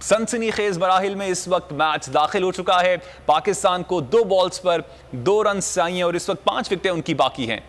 सनसनीखेज मराहिल में इस वक्त मैच दाखिल हो चुका है। पाकिस्तान को 2 बॉल्स पर 2 रन चाहिए और इस वक्त 5 विकेटें उनकी बाकी हैं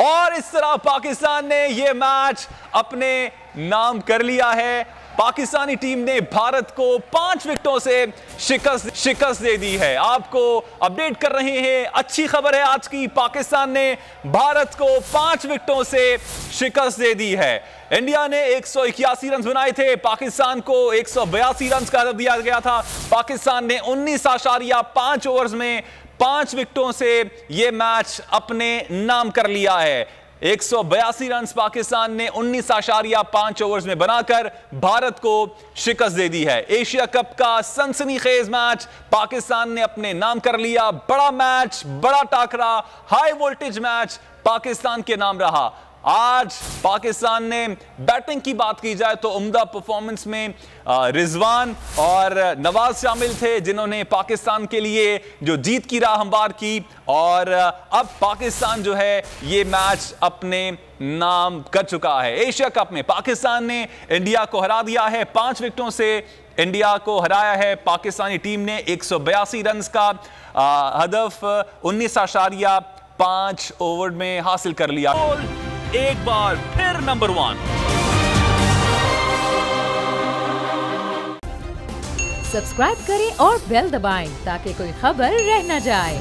और इस तरह पाकिस्तान ने यह मैच अपने नाम कर लिया है। पाकिस्तानी टीम ने भारत को 5 विकेटों से शिकस्त दे दी है। आपको अपडेट कर रहे हैं, अच्छी खबर है आज की, पाकिस्तान ने भारत को 5 विकेटों से शिकस्त दे दी है। इंडिया ने 181 रन बनाए थे, पाकिस्तान को 182 रन का हदफ दिया गया था। पाकिस्तान ने 19.5 ओवर्स में 5 विकेटों से यह मैच अपने नाम कर लिया है। 182 रन पाकिस्तान ने 19.5 ओवर्स में बनाकर भारत को शिकस्त दे दी है। एशिया कप का सनसनीखेज मैच पाकिस्तान ने अपने नाम कर लिया। बड़ा मैच, बड़ा टाकरा, हाई वोल्टेज मैच पाकिस्तान के नाम रहा। आज पाकिस्तान ने बैटिंग की बात की जाए तो उम्दा परफॉर्मेंस में रिजवान और नवाज शामिल थे, जिन्होंने पाकिस्तान के लिए जो जीत की राह हमवार की। और अब पाकिस्तान जो है ये मैच अपने नाम कर चुका है। एशिया कप में पाकिस्तान ने इंडिया को हरा दिया है, 5 विकेटों से इंडिया को हराया है। पाकिस्तानी टीम ने 182 रन का हदफ 19.5 ओवर में हासिल कर लिया। एक बार फिर नंबर 1। सब्सक्राइब करें और बेल दबाएं ताकि कोई खबर रह न जाए।